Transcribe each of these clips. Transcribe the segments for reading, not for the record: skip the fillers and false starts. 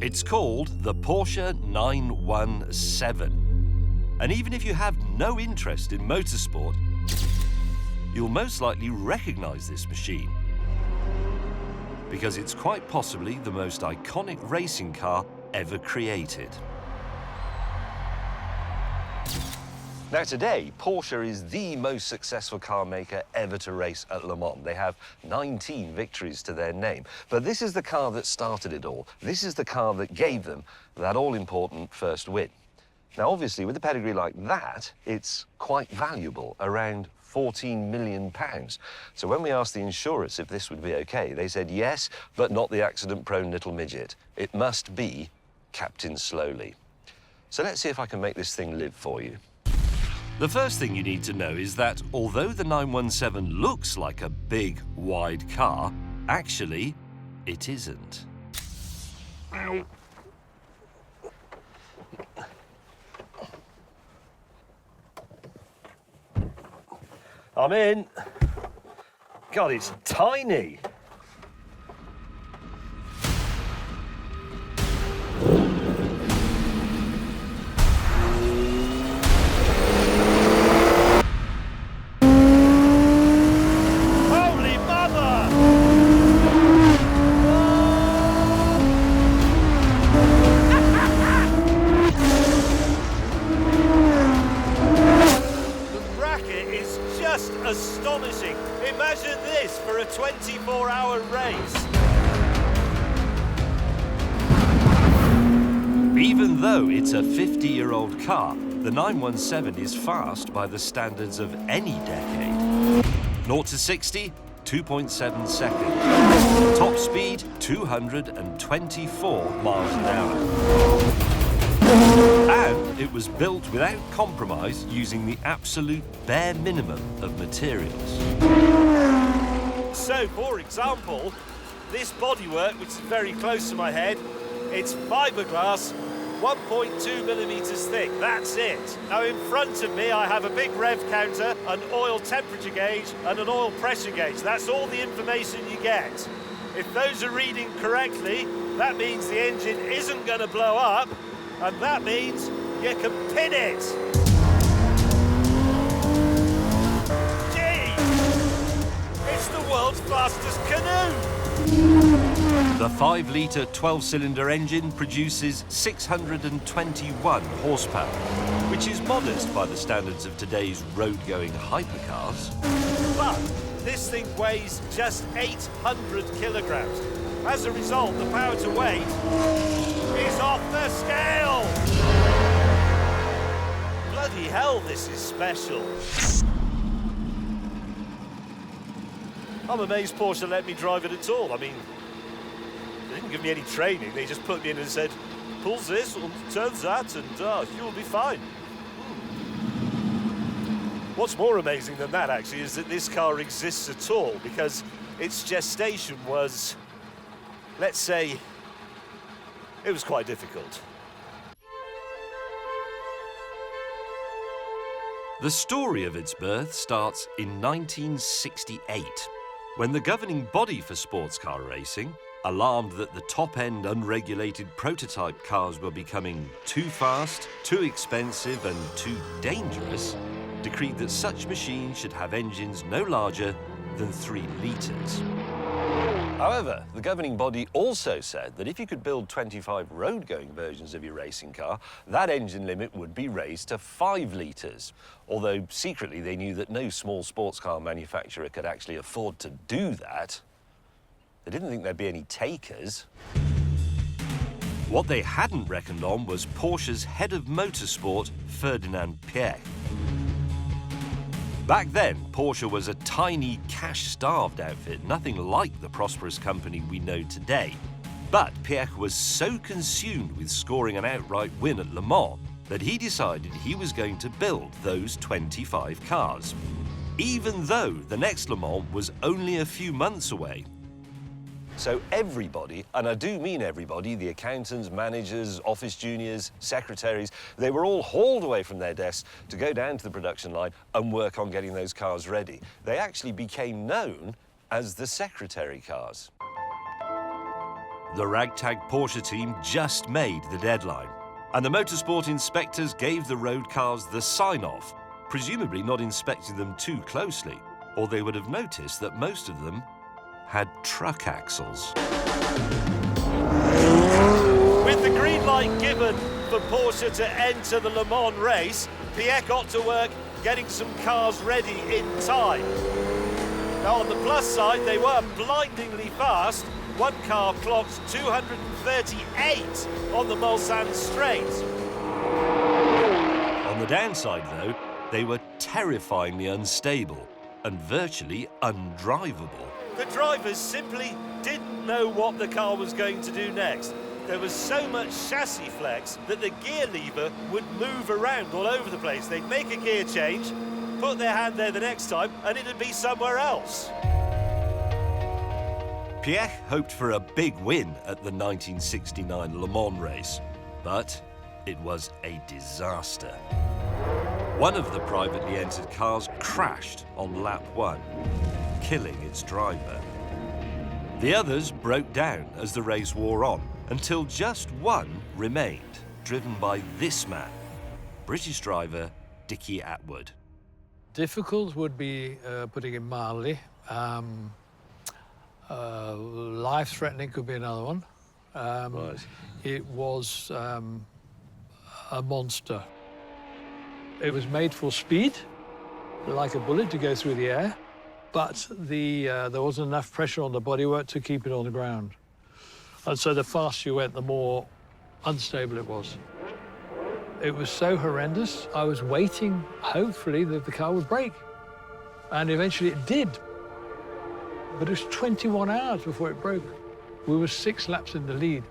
It's called the Porsche 917. And even if you have no interest in motorsport, you'll most likely recognize this machine, because it's quite possibly the most iconic racing car ever created. Now today, Porsche is the most successful car maker ever to race at Le Mans. They have 19 victories to their name. But this is the car that started it all. This is the car that gave them that all-important first win. Now, obviously, with a pedigree like that, it's quite valuable, around £14 million. So when we asked the insurers if this would be okay, they said yes, but not the accident-prone little midget. It must be Captain Slowly. So let's see if I can make this thing live for you. The first thing you need to know is that although the 917 looks like a big, wide car, actually, it isn't. Ow. I'm in. God, it's tiny. Astonishing. Imagine this for a 24-hour race. Even though it's a 50-year-old car, the 917 is fast by the standards of any decade. 0 to 60, 2.7 seconds. Top speed, 224 miles an hour. And it was built without compromise, using the absolute bare minimum of materials. So, for example, this bodywork, which is very close to my head, it's fiberglass, 1.2 millimeters thick. That's it. Now, in front of me, I have a big rev counter, an oil temperature gauge, and an oil pressure gauge. That's all the information you get. If those are reading correctly, that means the engine isn't going to blow up. And that means you can pin it. Gee! It's the world's fastest canoe. The 5-litre 12-cylinder engine produces 621 horsepower, which is modest by the standards of today's road-going hypercars. But this thing weighs just 800 kilograms. As a result, the power to weight is off the scale! Bloody hell, this is special. I'm amazed Porsche let me drive it at all. I mean, they didn't give me any training. They just put me in and said, pulls this and turns that and you'll be fine. What's more amazing than that, actually, is that this car exists at all, because its gestation was, let's say, it was quite difficult. The story of its birth starts in 1968, when the governing body for sports car racing, alarmed that the top-end unregulated prototype cars were becoming too fast, too expensive and too dangerous, decreed that such machines should have engines no larger than 3 litres. However, the governing body also said that if you could build 25 road-going versions of your racing car, that engine limit would be raised to 5 litres. Although secretly they knew that no small sports car manufacturer could actually afford to do that. They didn't think there'd be any takers. What they hadn't reckoned on was Porsche's head of motorsport, Ferdinand Piëch. Back then, Porsche was a tiny, cash-starved outfit, nothing like the prosperous company we know today. But Piëch was so consumed with scoring an outright win at Le Mans that he decided he was going to build those 25 cars, even though the next Le Mans was only a few months away. So everybody, and I do mean everybody, the accountants, managers, office juniors, secretaries, they were all hauled away from their desks to go down to the production line and work on getting those cars ready. They actually became known as the secretary cars. the ragtag Porsche team just made the deadline, and the motorsport inspectors gave the road cars the sign-off, presumably not inspecting them too closely, or they would have noticed that most of them had truck axles. With the green light given for Porsche to enter the Le Mans race, Pierre got to work getting some cars ready in time. Now, on the plus side, they were blindingly fast. One car clocked 238 on the Mulsanne straight. On the downside, though, they were terrifyingly unstable and virtually undrivable. The drivers simply didn't know what the car was going to do next. There was so much chassis flex that the gear lever would move around all over the place. They'd make a gear change, put their hand there the next time, and it'd be somewhere else. Pierre hoped for a big win at the 1969 Le Mans race, but it was a disaster. One of the privately entered cars crashed on lap 1, killing its driver. The others broke down as the race wore on, until just one remained, driven by this man, British driver Dickie Attwood. Difficult would be putting it mildly. Life-threatening could be another one. Right. It was a monster. It was made for speed, like a bullet to go through the air, but there wasn't enough pressure on the bodywork to keep it on the ground. And so the faster you went, the more unstable it was. It was so horrendous. I was waiting, hopefully, that the car would break. And eventually it did. But it was 21 hours before it broke. We were 6 laps in the lead,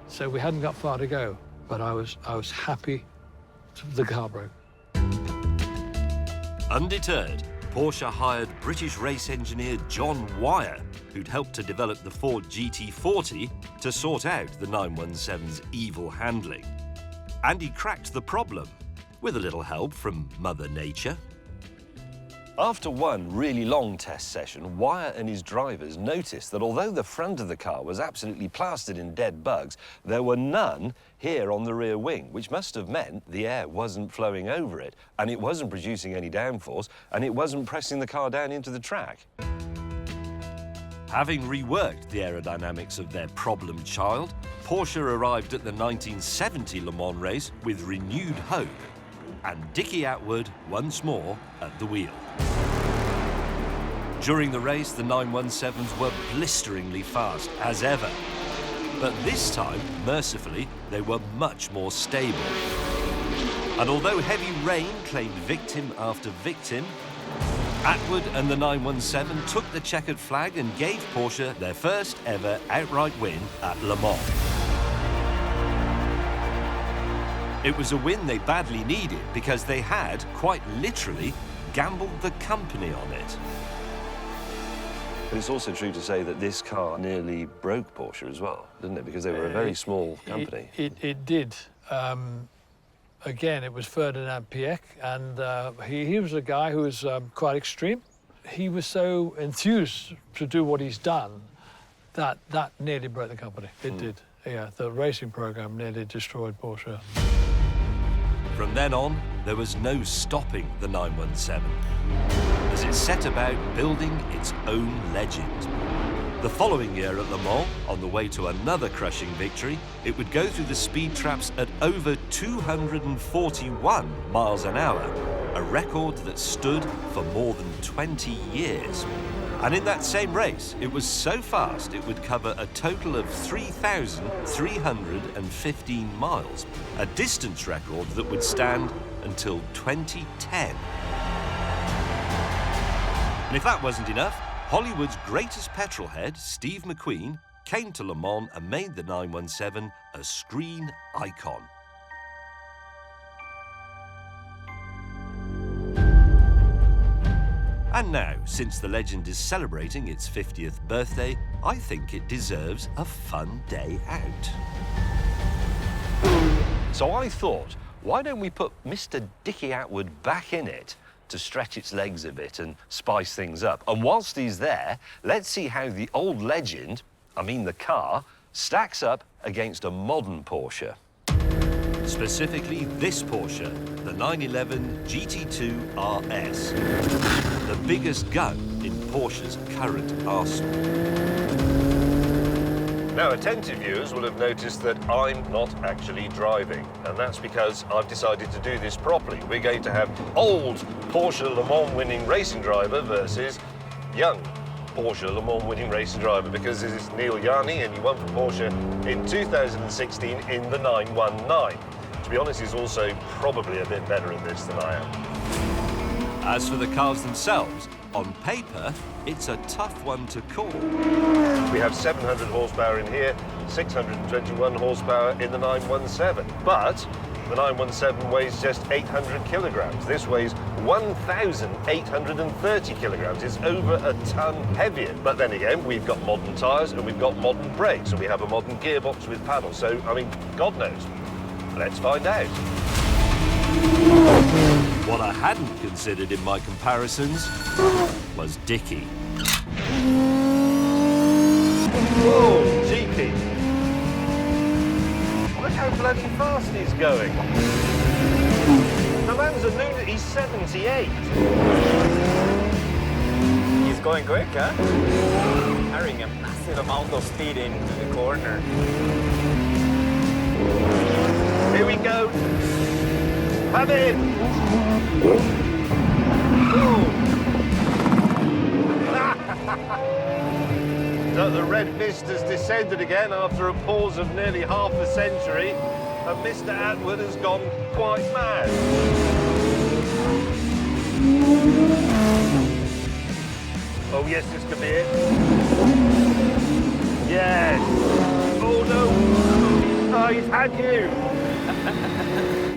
so we hadn't got far to go. But I was happy the car broke. Undeterred, Porsche hired British race engineer John Wyer, who'd helped to develop the Ford GT40, to sort out the 917's evil handling. And he cracked the problem, with a little help from Mother Nature. After one really long test session, Wyer and his drivers noticed that although the front of the car was absolutely plastered in dead bugs, there were none here on the rear wing, which must have meant the air wasn't flowing over it, and it wasn't producing any downforce, and it wasn't pressing the car down into the track. Having reworked the aerodynamics of their problem child, Porsche arrived at the 1970 Le Mans race with renewed hope, and Dickie Attwood once more at the wheel. During the race, the 917s were blisteringly fast, as ever. But this time, mercifully, they were much more stable. And although heavy rain claimed victim after victim, Attwood and the 917 took the checkered flag and gave Porsche their first ever outright win at Le Mans. It was a win they badly needed because they had, quite literally, gambled the company on it. But it's also true to say that this car nearly broke Porsche as well, didn't it? Because they were a very small company. It did. Again, it was Ferdinand Piëch, and he was a guy who was quite extreme. He was so enthused to do what he's done that nearly broke the company. It did. Yeah, the racing program nearly destroyed Porsche. From then on, there was no stopping the 917, as it set about building its own legend. The following year at Le Mans, on the way to another crushing victory, it would go through the speed traps at over 241 miles an hour, a record that stood for more than 20 years. And in that same race, it was so fast it would cover a total of 3,315 miles, a distance record that would stand until 2010. And if that wasn't enough, Hollywood's greatest petrolhead, Steve McQueen, came to Le Mans and made the 917 a screen icon. And now, since the legend is celebrating its 50th birthday, I think it deserves a fun day out. So I thought, why don't we put Mr. Dickie Attwood back in it to stretch its legs a bit and spice things up? And whilst he's there, let's see how the old legend, I mean the car, stacks up against a modern Porsche. Specifically this Porsche, the 911 GT2 RS, the biggest gun in Porsche's current arsenal. Now, attentive viewers will have noticed that I'm not actually driving, and that's because I've decided to do this properly. We're going to have old Porsche Le Mans winning racing driver versus young Porsche Le Mans winning racing driver, because this is Neil Yanni, and he won for Porsche in 2016 in the 919. To be honest, he's also probably a bit better at this than I am. As for the cars themselves, on paper, it's a tough one to call. We have 700 horsepower in here, 621 horsepower in the 917. But the 917 weighs just 800 kilograms. This weighs 1,830 kilograms. It's over a ton heavier. But then again, we've got modern tyres and we've got modern brakes and we have a modern gearbox with paddles. So, I mean, God knows. Let's find out. What I hadn't considered in my comparisons was Dickie. Whoa, cheeky. Look how bloody fast he's going. The man's a lunatic, he's 78. He's going quick, huh? Carrying a massive amount of speed into the corner. Here we go. Have it! So the red mist has descended again after a pause of nearly half a century, and Mr. Atwood has gone quite mad. Oh yes, this could be it. Yes! Oh no! Oh, he's had you!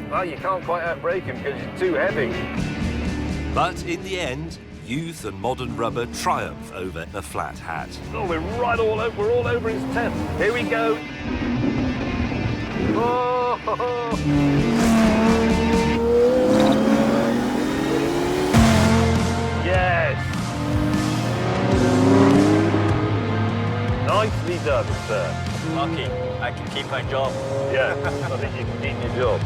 Well, you can't quite outbrake him because you're too heavy. But in the end, youth and modern rubber triumph over the flat hat. Oh, we're all over his tent. Here we go. Oh, ho, ho. Yes. Nicely done, sir. Lucky, I can keep my job. Yeah, I think you can keep your job.